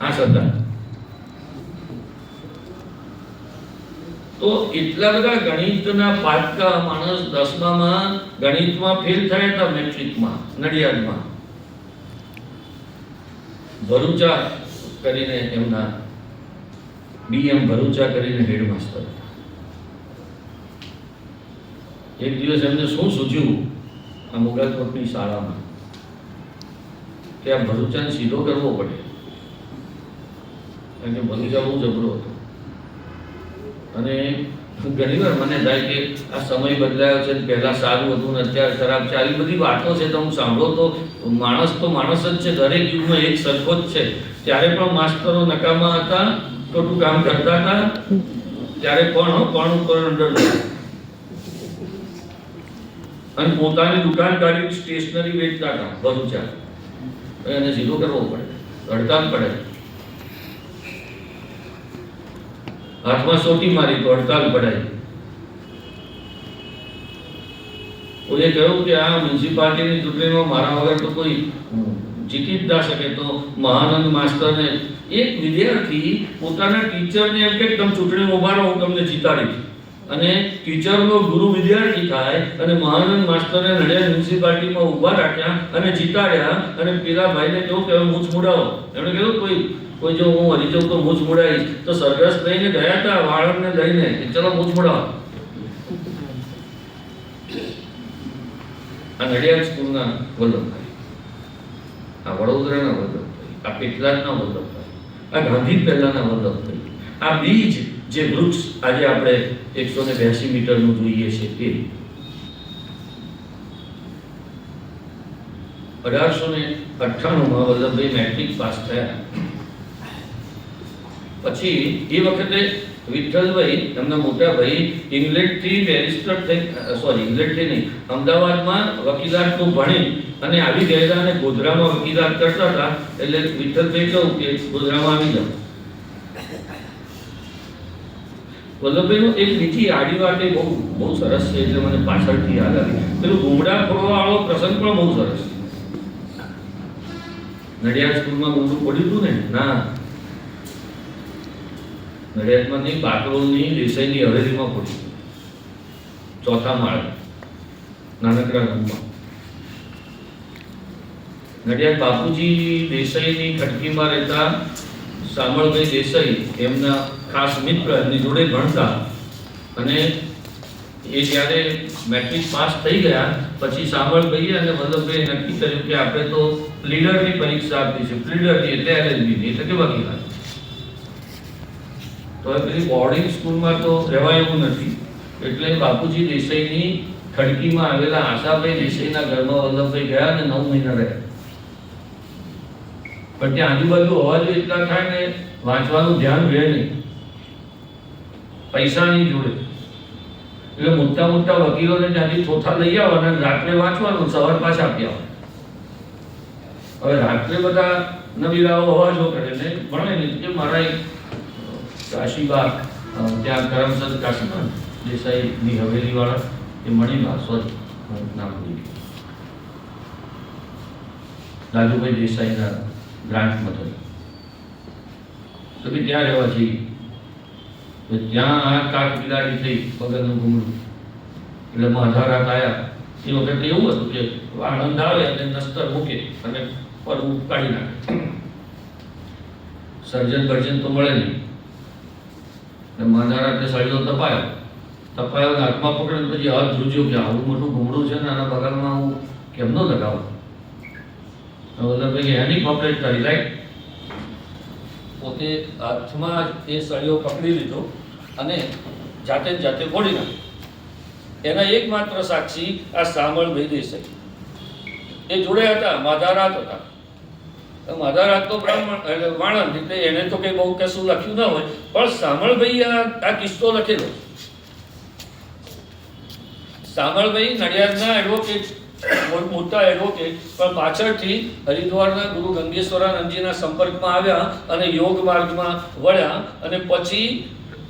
આ સરદાર. તો એટલા બધા ગણિતના પાટકા માણસ 10મામાં ગણિતમાં ફેલ થયા હતા, મેટ્રિકમાં નડિયાદમાં. ભરૂચા કરીને એમના BM ભરૂચા કરીને હેડમાસ્ટર. એક દિવસ એમને શું સૂચ્યું આ મુગલકોટની શાળામાં કે આ ભરૂચાને સીધો કરવો પડે, કારણ કે ભરૂચા બહુ જબરો હતો. અને ઘણી વાર મને થાય કે આ સમય બદલાયો છે, પહેલા સારું હતું ને અત્યારે ખરાબ છે. આવી બધી વાતો છે તો હું સાંભળો તો માણસ જ છે, દરેક યુગમાં એક સરખો જ છે. ત્યારે પણ માસ્તરો નકામા હતા, ખોટું કામ કરતા હતા. ત્યારે પણ ઉપર અંદર અને પોતાની દુકાન કાઢી સ્ટેશનરી વેચતા હતા ભરૂચા. એને સીધો કરવો પડે, હડતાલ પડે. હાથમાં સોટી મારી તો હડતાલ પડાય. કોઈએ કહ્યું કે આ મ્યુનિસિપાલિટીની ચૂંટણીમાં મારા વગર તો કોઈ જીતી જ ના શકે. તો મહાનંદ માસ્તરને એક વિદ્યાર્થી પોતાના ટીચરને એમ કે તમે ચૂંટણીમાં ઉભા રહો, હું તમને જીતાડીશ. અને ટીચરનો ગુરુ વિદ્યાર્થી થાય અને મહાનંદ માસ્તરને નડિયાદ મ્યુનિસિપાલિટીમાં ઉભા રાખ્યા અને જીતાડ્યા. અને પેલા ભાઈને કહ્યું કે મૂછ મુડાવો. એમણે કહ્યું કોઈ જો હું હરી જાઉં તો મૂછ મુડાવીશ. તો સરઘસ લઈને ગયા હતા વાળંદને લઈને, ચલો મૂછ મુડાવો. આ નડિયાદ સ્કૂલના વલ્લભભાઈ, આ વડોદરાના વલ્લભભાઈ, આ પેટલાદના વલ્લભભાઈ, આ ગાંધી પહેલાના વલ્લભભાઈ. આ બીજ જે વૃક્ષ આજે આપણે 182 મીટરનું જોઈએ છે તે 1898માં વલ્લભભાઈ મેટ્રિક પાસ થયા. પછી એ વખતે વિઠ્ઠલભાઈ એમના મોટા ભાઈ ઇંગ્લેન્ડથી બેરિસ્ટર થઈ, ઇંગ્લેન્ડથી નહીં, અમદાવાદમાં વકીલાતનું ભણી અને આવી ગયેલા અને ગોધરામાં વકીલાત કરતા હતા. એટલે વિઠ્ઠલભાઈ કહ્યું કે ગોધરામાં આવી જાઓ. વલ્લભભાઈનો એક બીજી આડી વાત બહુ સરસ છે, એટલે મને પાછળથી યાદ આવી. પેલું ગુમડા ફોડવાવાળો પ્રસંગ પણ બહુ સરસ. નડિયાદ સ્કૂલમાં ગુમડું પડ્યું હતું ને? ના, નડિયાદમાં નહીં, બાકરોલની દેસાઈની હવેલીમાં પડ્યું, ચોથા માળે નાનકડા રૂમમાં. નડિયાદ બાપુજી દેસાઈની ખટકીમાં રહેતા શામળભાઈ દેસાઈ એમના ખાસ મિત્ર, એમની જોડે ભણતા. અને એ જ્યારે મેટ્રિક પાસ થઈ ગયા પછી સાંભળભાઈએ અને વલ્લભભાઈએ નક્કી કર્યું કે આપણે તો પ્લીડરની પરીક્ષા આપી છે. પ્લીડરની એટલે LLB એટલે કે વકીલાત. તો પેલી બોર્ડિંગ સ્કૂલમાં તો રહેવાય એવું નથી, એટલે બાપુજી દેસાઈની ખડકીમાં આવેલા આશાભાઈ દેસાઈના ઘરમાં વલ્લભભાઈ ગયા અને 9 મહિના રહ્યા. પણ ત્યાં આજુબાજુ અવાજો એટલા થાય ને વાંચવાનું ધ્યાન રહે નહીં, પૈસા નહીં જોડે, એટલે મોટા મોટા વકીલોને ત્યાંથી ચોથા લઈ આવવાના, રાત્રે વાંચવાનું, સવાર પાછા આપી આવવાના. હવે રાત્રે બધા નવીરાઓ અવાજો કરે ને ભણે નહીં. કે મારા એક કાશીબા ત્યાં કરમચંદ કાશીબા દેસાઈની હવેલી વાળા એ મણિબા સોરી નામ ભૂલી ગયું, દાદુભાઈ દેસાઈના ગ્રાન્ટ મધર, તો કે ત્યાં રહેવા જઈએ. તો ત્યાં આ કાક બિલાડી થઈ પગલનું ઘૂમડું, એટલે માધારાત આવ્યા. એ વખતે એવું હતું કે આનંદ આવે અને નસ્તર મૂકે અને પડવું કાઢી નાખે, સર્જન બર્જન તો મળે નહીં. માધારાતે સળિયો તપાયો ને હાથમાં પકડે પછી હાથ ધ્રુજ્યો કે આવું મોટું ઘૂમડું છે ને આના બગલમાં હું કેમનો લગાવું. વલ્લભભાઈ એની કોપરેટ કરી લાઈટ પોતે હાથમાં એ સળિયો પકડી લીધો અને જાતે ફોડી નાખ્યો. એના એકમાત્ર સાક્ષી આ સામળભાઈ દેસાઈ એ જોડે હતા, માધારાત હતા. માધારાત તો બ્રાહ્મણ એટલે વાણંદ, એટલે એને તો કંઈ બહુ કશું લખ્યું ના હોય, પણ સામળભાઈ આ કિસ્સો લખેલો. સામળભાઈ નડિયાદના એડવોકેટ, મોટા એડવોકેટ, પણ પાછળથી હરિદ્વારના ગુરુ ગંગેશ્વરાનંદજીના સંપર્કમાં આવ્યા અને યોગ માર્ગમાં વળ્યા. અને પછી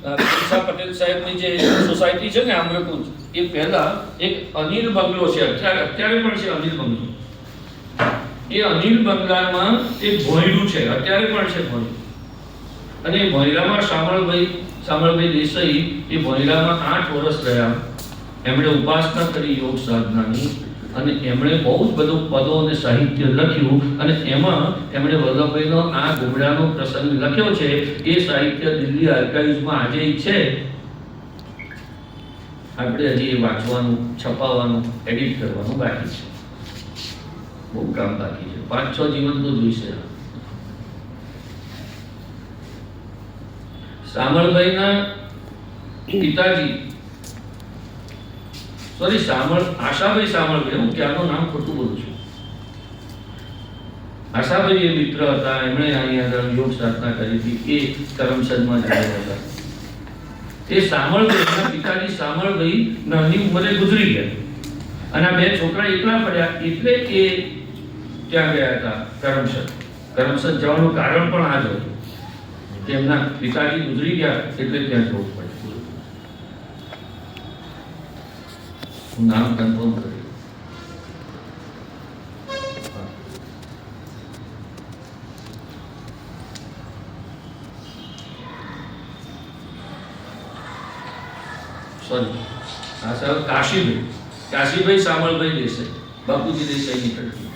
ઈશા પટેલ સાહેબની જે સોસાયટી છે ને આમ્રકુંજ, એ પહેલા એક અનિલ બંગલો છે, અત્યારે પણ છે અનિલ બંગલો. એ અનિલ બંગલામાં એક ભોંયરું છે, અત્યારે પણ છે ભોંયરું. અને એ ભોંયરામાં સામળભાઈ દેસાઈ એ ભોંયરામાં 8 વર્ષ રહ્યા. એમણે ઉપાસના કરી યોગ સાધનાની, અને એમણે બહુ જ બધું પદો અને સાહિત્ય લખ્યું. અને એમાં એમણે વલ્લભભાઈનો આ ઘૂમડાનો પ્રસંગ લખ્યો છે. એ સાહિત્ય દિલ્હી આર્કાઇવ્સમાં આજે છે. આપણે હજી એ વાંચવાનું, છપાવવાનું, એડિટ કરવાનું બાકી છે, બહુ કામ બાકી છે. 5-6 જીવન તો જોઈશે. સામળભાઈના પિતાજી આશાભાઈ સામળભાઈ, હું ક્યાંનું નામ ખોટું બોલું છું. આશાભાઈ એ મિત્ર હતા, એમણે અહીંયા યોગ સાધના કરી હતી. એ કરમસદમાં જોયા હતા. એ સામળભાઈના પિતાજી સામળભાઈ નાની ઉંમરે ગુજરી ગયા, અને આ 2 છોકરા એકલા પડ્યા, એટલે એ ત્યાં ગયા હતા કરમસદ. કરમસદ જવાનું કારણ પણ આ જ હતું કે એમના પિતાજી ગુજરી ગયા, એટલે ત્યાં જવું પડ્યું. નામ કન્ફર્મ કર્યું. સોરી, આ સાહેબ કાશીભાઈ સામળભાઈ દેસાઈ, બાપુજી દેસાઈની ખડકી.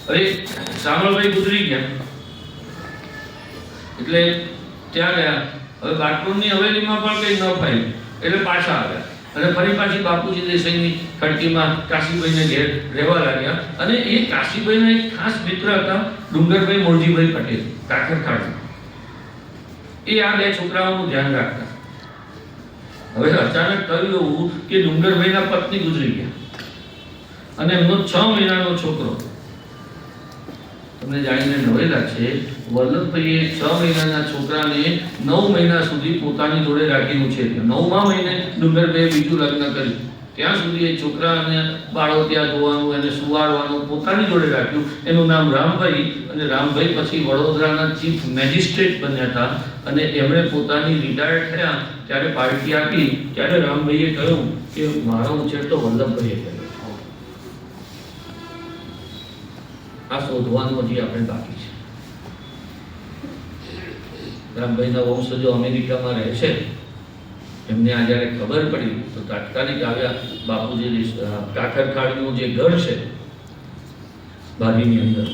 અરે સામળભાઈ ગુજરી ગયા એટલે ત્યાં ગયા. હવે બાટપુરની હવેલીમાં પણ કંઈ ન ફાયું એટલે પાછા આવ્યા, અને ફરી પાછી બાપુજી દેસાઈની ખડકીમાં કાશીભાઈને ઘેર રહેવા લાગ્યા. અને એ કાશીભાઈના એક ખાસ મિત્ર હતા ડુંગરભાઈ મોરજીભાઈ પટેલ, કાકરખાડા. એ આ 2 છોકરાઓનું ધ્યાન રાખતા. હવે અચાનક થયું એવું કે ડુંગરભાઈના પત્ની ગુજરી ગયા અને એમનો 6 મહિનાનો છોકરો. તમને જાણીને નવાઈ લાગશે, વલ્લભભાઈએ 6 મહિનાના છોકરાને 9 મહિના સુધી પોતાની જોડે રાખીને ઉછેર્યો. 9મા મહિને ડુંગરભાઈએ બીજું લગ્ન કર્યું. ત્યાં સુધી એ છોકરાને બાળો ત્યાં જોવાનું, એને સુવાડવાનું, પોતાની જોડે રાખ્યું. એનું નામ રામભાઈ, અને રામભાઈ પછી વડોદરાના ચીફ મેજિસ્ટ્રેટ બન્યા હતા. અને એમણે પોતાની રિટાયર્ડ થયા ત્યારે પાર્ટી આપી, ત્યારે રામભાઈએ કહ્યું કે મારો ઉછેર તો વલ્લભભાઈએ કર્યો. આ શોધવાનું હજી આપણે બાકી છે. રામભાઈના વંશજો અમેરિકામાં રહે છે. એમને આ જ્યારે ખબર પડી તો તાત્કાલિક આવ્યા. બાપુજી કાકરખાડીનું જે ઘર છે બારીની અંદર,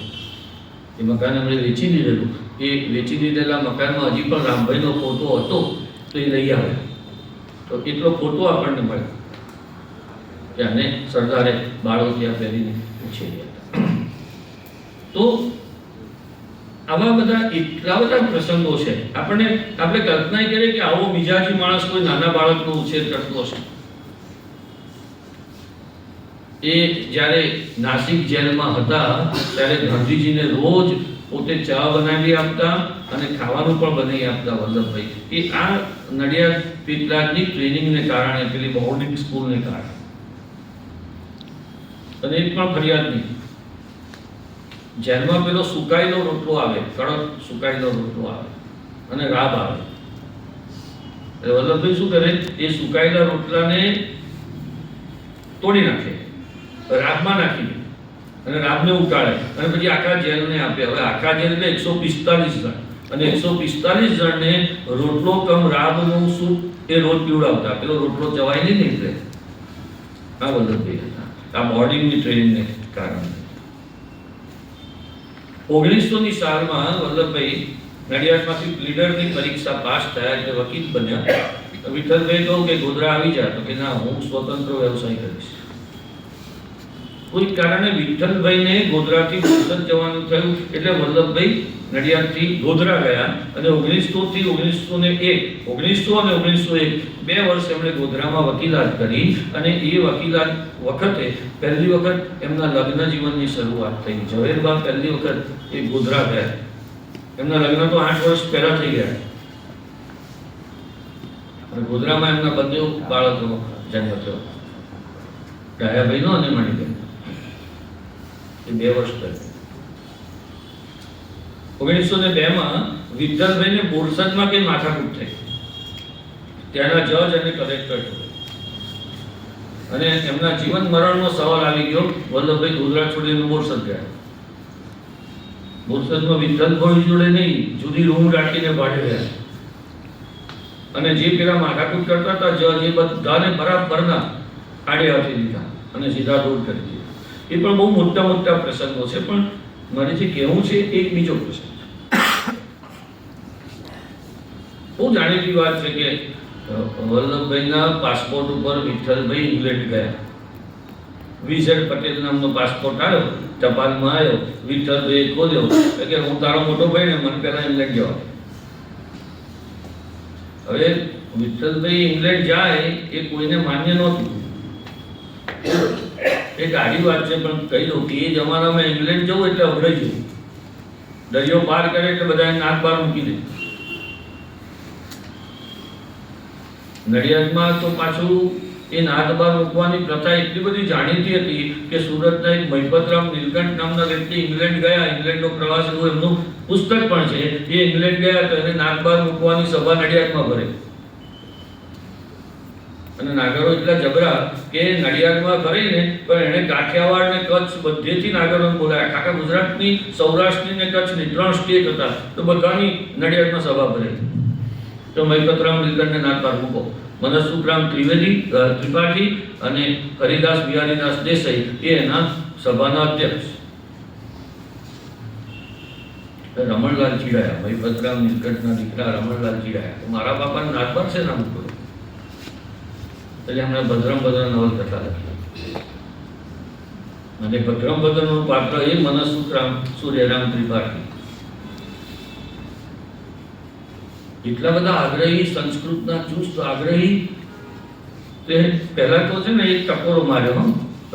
એ મકાન એમણે વેચી દીધેલું. એ વેચી દીધેલા મકાનમાં હજી પણ રામભાઈનો ફોટો હતો. તો એ લઈ આવે. તો એટલો ફોટો આપણને મળે કે આને સરદારે બાળો ત્યાં પહેરીને ઉછેર્યા. તો આવા બધા એટલા બધા પ્રસંગો છે. આપણે કલ્પના કરીએ કે આવો મિજાજી માણસ કોઈ નાના બાળકનો ઉછેર કરતો હશે. એ જ્યારે નાસિક જેલમાં હતા ત્યારે ગાંધીજીને રોજ પોતે ચા બનાવી આપતા અને ખાવાનું પણ બનાવી આપતા વલ્લભભાઈ. એ આ નડિયાદ પીપલાદની ટ્રેનિંગને કારણે, પેલી બોર્ડિંગ સ્કૂલને કારણે. અને એક પણ ફરિયાદ નહીં. જેલમાં પેલો સુકાયેલો રોટલો આવે, કડક સુકાયેલો રોટલો આવે અને રાબ આવે. એટલે વલ્લભભાઈ શું કરે, એ સુકાયેલા રોટલાને તોડી નાખે, રાબમાં નાખી દે અને રાબને ઉકાળે અને પછી આખા જેલને આપે. હવે આખા જેલ એટલે 145 જણ, અને 145 જણને રોટલો કમ રાબનું સૂપ એ રોજ પીવડાવતા. પેલો રોટલો ચવાય નહીં ને એટલે. આ વલ્લભભાઈ હતા, આ બોર્ડિંગની ટ્રેનિંગને કારણે. 1900ની સાલમાં વલ્લભભાઈ નડિયાદમાંથી પ્લીડરની પરીક્ષા પાસ થયા એટલે વકીલ બન્યા. વિઠ્ઠલભાઈ કહું કે ગોધરા આવી જા, તો કે ના, હું સ્વતંત્ર વ્યવસાય કરીશ. કોઈ કારણે વિઠ્ઠલભાઈને ગોધરાથી બોરસદ જવાનું થયું એટલે વલ્લભભાઈ નડિયાદથી ગોધરા ગયા અને 1900 અને 1901 બે વર્ષ એમણે ગોધરામાં વકીલાત કરી. અને એ વકીલાત વખતે પહેલી વખત એમના લગ્ન જીવનની શરૂઆત થઈ. ઝવેરબા પહેલી વખત એ ગોધરા ગયા. એમના લગ્ન તો 8 વર્ષ પહેલા થઈ ગયા અને ગોધરામાં એમના બંને બાળકોનો જન્મ થયો, ડાયાભાઈનો અને મણિબેન. એ 2 વર્ષ પહેલા. 1902માં વિઠ્ઠલભાઈને બોરસદમાં કઈ માથાકૂટ થઈ. ત્યાંના જજ અને કલેક્ટર અને એમના જીવન મરણનો સવાલ આવી ગયો. વલ્લભભાઈ ગોધરા છોડીને બોરસદ ગયા. બોરસદમાં વિઠ્ઠલભાઈ જોડે નહીં, જુદી રૂમ રાખીને ભાડે રહ્યા. અને જે પેલા માથાકૂટ કરતા હતા જજ, એ બધાને બરાબરના આડે હાથે લીધા અને સીધા દૂર કરી દીધા. એ પણ બહુ મોટા મોટા પ્રસંગો છે. પણ મારે જે કહેવું છે એક બીજો પ્રસંગ છે. બહુ જાણીતી વાત છે કે વલ્લભભાઈના પાસપોર્ટ ઉપર વિઠ્ઠલભાઈ ઇંગ્લેન્ડ ગયા. વિઝેડ પટેલ નામનો પાસપોર્ટ આવ્યો, ટપાલમાં આવ્યો. વિઠ્ઠલભાઈ ખોલ્યો કે હું તારો મોટો ભાઈ ને, મને પહેલા ઇંગ્લેન્ડ જવા. હવે વિઠ્ઠલભાઈ ઇંગ્લેન્ડ જાય એ કોઈને માન્ય નહોતું. એક આડી વાત છે પણ કહી દઉં કે એ જમાનામાં ઇંગ્લેન્ડ જવું એટલે અઘરાઈ જવું. દરિયો પાર કરે એટલે બધા નાક બહાર મૂકી દે. નડિયાદમાં તો પાછું એ નાક બહાર મૂકવાની પ્રથા એટલી બધી જાણીતી હતી કે સુરતના એક મહિપતરામ નીલકંઠ નામના વ્યક્તિ ઇંગ્લેન્ડ ગયા. ઇંગ્લેન્ડનો પ્રવાસ એવું એમનું પુસ્તક પણ છે. એ ઇંગ્લેન્ડ ગયા તો એને નાક બહાર મૂકવાની સભા નડિયાદમાં ભરે. અને નાગરો એટલા જબરા કે નડિયાદમાં કરીને પણ એને કાઠિયાવાડ ને કચ્છ બધેથી નાગરોને બોલાયા. આખા ગુજરાતની, સૌરાષ્ટ્રની ને કચ્છની 3 સ્ટેટ હતા, તો બધાની નડિયાદમાં સભા ભરાઈ. તો મહિપતરામ નીલકંઠને નાક બહાર મૂકો. મનસુખરામ ત્રિપાઠી અને હરિદાસ બિહારીદાસ દેસાઈ એ એના સભાના અધ્યક્ષ. રમણલાલ ચીડાયા, મહિપતરામ નીલકંઠના દીકરા રમણલાલ ચીડાયા, મારા બાપાને નાક બહાર છે ના મૂકો. એટલે એમણે ભદ્રમ ભદ્ર નવલકથા લખી. અને ભદ્રમ ભદ્રનું પાત્ર એ મનસુખરામ સૂર્યરામ ત્રિપાઠી. એટલા બધા આગ્રહી, સંસ્કૃતના ચુસ્ત આગ્રહી. તે પહેલા તો છે ને એક ટકોરો માર્યો.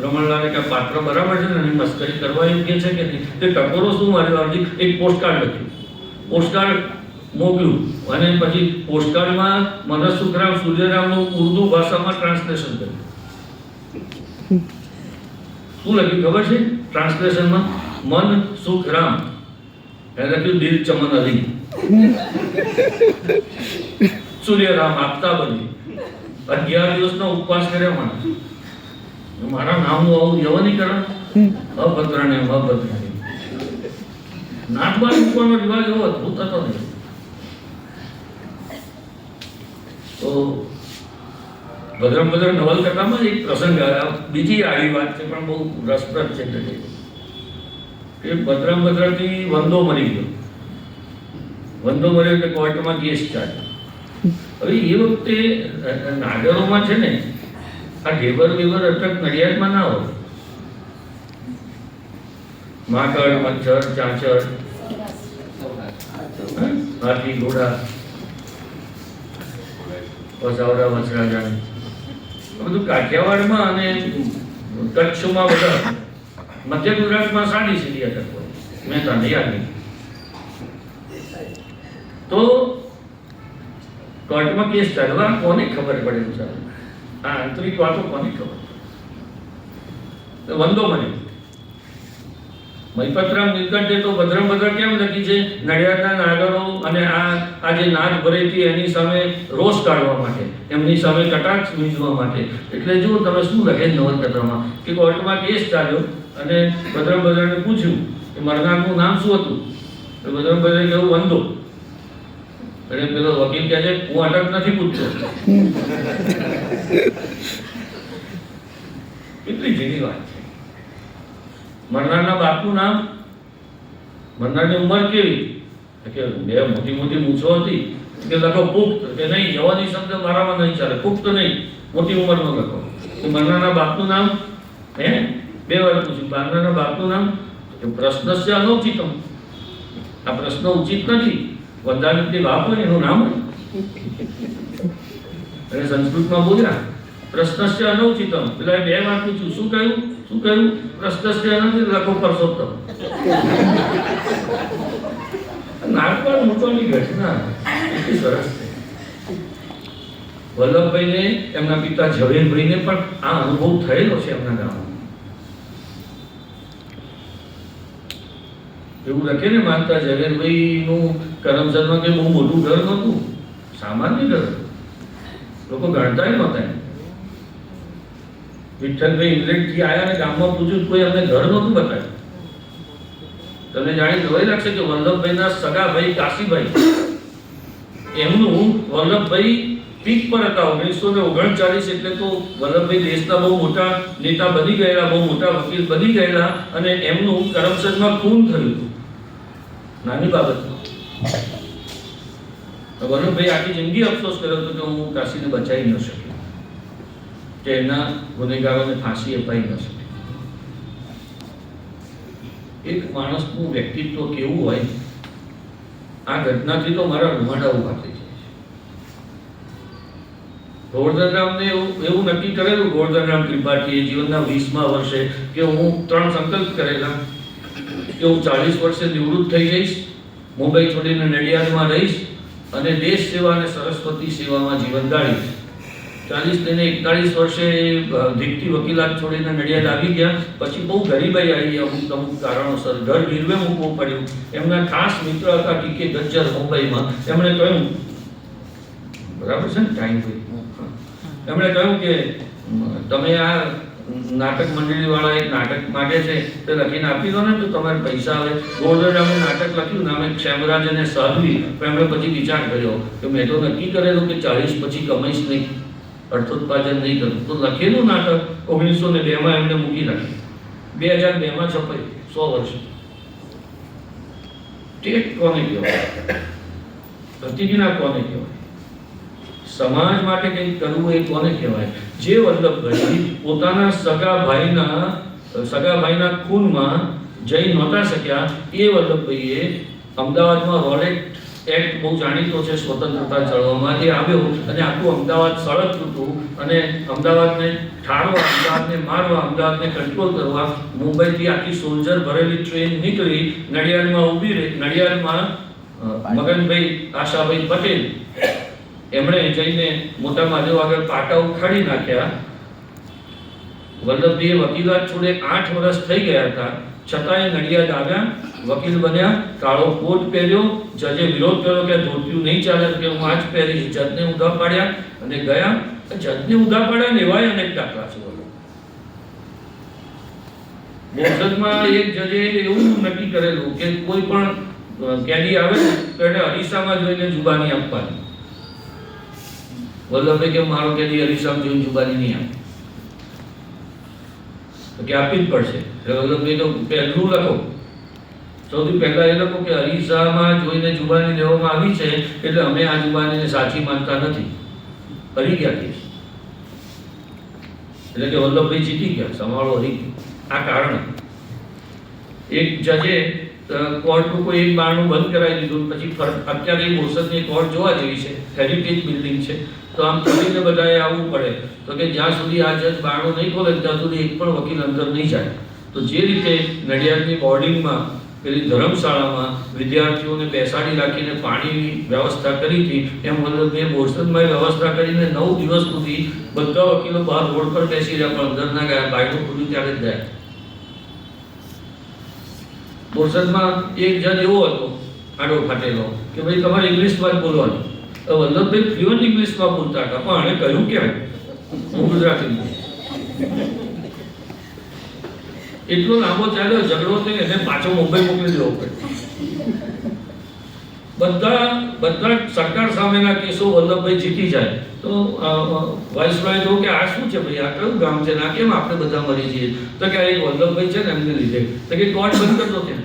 રમણલાલે કે પાત્ર બરાબર છે ને, એની મસ્કરી કરવા યોગ્ય છે કે નહીં. તે ટકોરો શું માર્યો? એક પોસ્ટકાર્ડ લખ્યું, પોસ્ટકાર્ડ મોકલ્યું અને પછી પોસ્ટકાર્ડમાં મનસુખરામ સૂર્યરામનું ઉર્દુ ભાષામાં ટ્રાન્સલેશન કર્યું. શું લખ્યું ખબર છે ટ્રાન્સલેશનમાં? મન સુખ રામ. એને લખ્યું દિલ ચમન અલી. સૂર્યરામ આપતા બની 11 દિવસનો ઉપવાસ કર્યા. માણસ મારા નામનું આવું યવનીકરણ. અભદ્રાને અભદ્રાને નાક બાર મૂકવાનો રિવાજ એવો અદભુત હતો ને. તો ભદ્રમ ભદ્ર નવલકથામાં એક પ્રસંગ આવ્યા. બીજી આડી વાત છે પણ બહુ રસપ્રદ છે કે ભદ્રમ ભદ્રથી વંદો મરી ગયો. વંદો મર્યો એટલે કોર્ટમાં કેસ ચાલ્યો. હવે એ વખતે નાગરોમાં છે ને આ ઢેબર બેબર અટક નડિયાદમાં ના હોય. માકડ, મચ્છર, ચાંચર, હાથી, ઘોડા, વસાવડા, વસરાજા, બધું કાઠિયાવાડમાં અને કચ્છમાં બધા. મધ્ય ગુજરાતમાં સાડી સીધી અટક હોય. મેં તને યાદ નહીં. તો કોર્ટમાં કેસ ચાલવા કોને ખબર પડે ચાલે? આ આંતરિક વાતો કોને ખબર પડે? વંદો મને મહીપતરામ નીલકંઠે તો ભદ્રમ ભદ્ર કેમ લખી છે? નડિયાદના નાગરો અને આ જે નાગ ભરી હતી એની સામે રોષ કાઢવા માટે, એમની સામે કટાક્ષ વીંધવા માટે. એટલે જો તમે શું લખે નવલકથામાં કે કોર્ટમાં કેસ ચાલ્યો અને ભદ્રમ ભદ્રને પૂછ્યું કે મરનારનું નામ શું હતું? તો ભદ્રમ ભદ્રે કહ્યું વંદો. અને પેલો વકીલ કહે છે હું અટક નથી પૂછતો. કેટલી જૂની વાત છે. મરનારના બાપનું નામ, મરનારની ઉંમર કેવી? કે બે મોટી મોટી મૂછો હતી. કે લખો પુખ્ત. કે નહીં, જવાની શબ્દ મારામાં નહીં ચાલે, પુખ્ત નહીં, મોટી ઉંમરનો લખો. કે મરનારના બાપનું નામ, હે 2 વાર પૂછ્યું, મરનારના બાપનું નામ. કે પ્રશ્નસ્ય અનૌચિતમ, આ પ્રશ્ન ઉચિત નથી. વંદાની બાપ હોય એનું નામ હોય. અને સંસ્કૃતમાં બોલ્યા પ્રશ્નસ્ય અનૌચિતમ. પેલા 2 વાર પૂછ્યું, શું કહ્યું? શું કહ્યું? પ્રશ્નસ્ય અનૌચિત, લખો પરસોત્તમ. નાગપાળ મૂકવાની ઘટના એટલી સરસ છે. વલ્લભભાઈને એમના પિતા ઝવેરભાઈને પણ આ અનુભવ થયેલો છે એમના ગામમાં. એવું લખે ને માનતા ઝવેરભાઈનું કરમસદમાં કે બહુ મોટું ઘર નહોતું, સામાન્ય ઘર, લોકો ગણતા નહોતા. વિઠ્ઠલભાઈ ઇંગ્લેન્ડથી આવ્યા અને ગામમાં પૂછ્યું, કોઈ અમને ઘર નહોતું બતાવ્યું. તમને જાણી નવાઈ લાગશે કે વલ્લભભાઈના સગા ભાઈ કાશીભાઈ, એમનું વલ્લભભાઈ પીક પર હતા 1939. એટલે તો વલ્લભભાઈ દેશના બહુ મોટા નેતા બની ગયેલા, બહુ મોટા વકીલ બની ગયેલા, અને એમનું કરમસદમાં ખૂન થયું હતું. નાની બાબતમાં વલ્લભભાઈ આખી જિંદગી અફસોસ કર્યો હતો કે હું કાશીને બચાવી ન શક્યો, કે એના ગુનેગારોને ફાંસી અપાઈ ન શકી. એક માણસનું વ્યક્તિત્વ કેવું હોય, આ ઘટનાથી તો મારા રૂવાડા ઉભા થઈ જાય. ગોવર્ધનરામને એવું નક્કી કરેલું, ગોવર્ધનરામ ત્રિપાઠીએ જીવનના 20મા વર્ષે, કે હું 3 સંકલ્પ કરેલા કે હું 40 વર્ષે નિવૃત્ત થઈ જઈશ, મુંબઈ છોડીને નડિયાદમાં રહીશ અને દેશ સેવા અને સરસ્વતી સેવામાં જીવન ગાળીશ. 40 લઈને 41 વર્ષે દીકતી વકીલાત છોડીને નડિયાદ આવી ગયા. પછી બહુ ગરીબાઈ આવી, અમુક કારણોસર ઘર ગીરવે મૂકવું પડ્યું. એમના ખાસ મિત્ર હતા ટીકે ગજ્જર મુંબઈમાં. એમણે કહ્યું, બરાબર છે ને ટાઈમ હોય, એમણે કહ્યું કે તમે આ નાટક મંડળીવાળા એક નાટક માટે છે તે લખીને આપી દો ને તો તમારે પૈસા આવે. ગોવર્ધનરામે નાટક લખ્યું, નામે ક્ષેમરાજ અને સાધ્વી. પણ એમણે પછી વિચાર કર્યો કે મેં તો નક્કી કરેલું કે 40 પછી કમાઈશ નહીં, અર્થોત્પાદન નહીં કરું. તો લખેલું નાટક 1902માં એમને મૂકી નાખ્યું. 2002માં છપાયું, 100 વર્ષ. ટેટ કોને કહેવાય? પ્રતિજ્ઞા કોને કહેવાય? સમાજ માટે કંઈક કરવું એ કોને કહેવાય? જે વલ્લભભાઈ પોતાના સગા ભાઈના ખૂનમાં જઈ નહોતા શક્યા, એ વલ્લભભાઈએ અમદાવાદમાં રોલેટ એક્ટ બહુ જાણીતો છે સ્વતંત્રતા ચળવળમાં, એ આવ્યો અને આખું અમદાવાદ સળગતું હતું. અને અમદાવાદને ઠારવા, અમદાવાદને મારવા, અમદાવાદને કંટ્રોલ કરવા મુંબઈથી આખી સોલ્જર ભરેલી ટ્રેન નીકળી, નડિયાદમાં ઊભી રહી. નડિયાદમાં મગનભાઈ આશાભાઈ પટેલ એમણે જઈને મોટા મહાદેવ આગળ પાટા ઉખાડી નાખ્યા. વલ્લભભાઈએ વકીલાત છોડે 8 વર્ષ થઈ ગયા હતા, છતાંય નડિયાદ આવ્યા, વકીલ બન્યા, કાળો કોટ પહેર્યો. જજે વિરોધ કર્યો કે ધોતિયું નહીં ચાલે, કે હું આ જ પહેરીશ. જજને ઊંધા પાડ્યા અને ગયા. જજને ઊંધા પાડ્યા ને એવાય અનેક દાખલા છે. મોસદમાં એક જજે એવું નક્કી કરેલું કે કોઈ પણ કેદી આવે તો એને અરીસામાં જોઈને જુબાની આપવાની. વલ્લભભાઈ કે મારો કેદી અરીસામાં જોઈને જુબાની નહીં આપે, તો કે આપવી જ પડશે. વલ્લભભાઈ તો પહેલું લખો, સૌથી પહેલા એ લોકો કે અરીસામાં જોઈને જુબાની લેવામાં આવી છે એટલે અમે આ જુબાનીને સાચી માનતા નથી. હરી ગયા કેસ, એટલે કે વલ્લભભાઈ જીતી ગયા, સમાળો હરી ગયો. આ કારણે એક જજે કોર્ટનું કોઈ એક બારણું બંધ કરાવી દીધું. પછી અત્યારે બોરસદની કોર્ટ જોવા જેવી છે, હેરિટેજ બિલ્ડિંગ છે, તો આમ ખોલીને બધાએ આવવું પડે. તો કે જ્યાં સુધી આ જજ બારણું નહીં ખોલે ત્યાં સુધી એક પણ વકીલ અંદર નહીં જાય. તો જે રીતે નડિયાદની બોર્ડિંગમાં પેલી ધર્મશાળામાં વિદ્યાર્થીઓને બેસાડી રાખીને પાણીની વ્યવસ્થા કરી હતી, એમ વલ્લભભાઈએ બોરસદમાં વ્યવસ્થા કરીને 9 દિવસ સુધી બધા વકીલો બહાર રોડ પર બેસી રહ્યા, પણ અંદર ના ગયા. બાયણું ખુલ્લું ત્યારે જ ગયા. બોરસદમાં એક જજ એવો હતો આડો ફાટેલો કે ભાઈ તમારે ઇંગ્લિશમાં જ બોલવાનું. વલ્લભભાઈ ફ્લુઅન્ટ ઇંગ્લિશમાં બોલતા હતા, પણ એને કહ્યું કેમ હું ગુજરાતીમાં. એટલો લાંબો ચાલ્યો ઝઘડો થઈને એને પાછો મુંબઈ મોકલી દેવો પડે. બધા સરકાર સામેના કેસો વલ્લભભાઈ જીતી જાય તો વાઇસરોય જો કે આ શું છે ભાઈ, આ કયું ગામ છે, ના કેમ આપણે બધા મરી જઈએ? તો કે એક વલ્લભભાઈ છે ને એમને લીધે. તો કે કોર્ટ બંધ કરતો ત્યાં.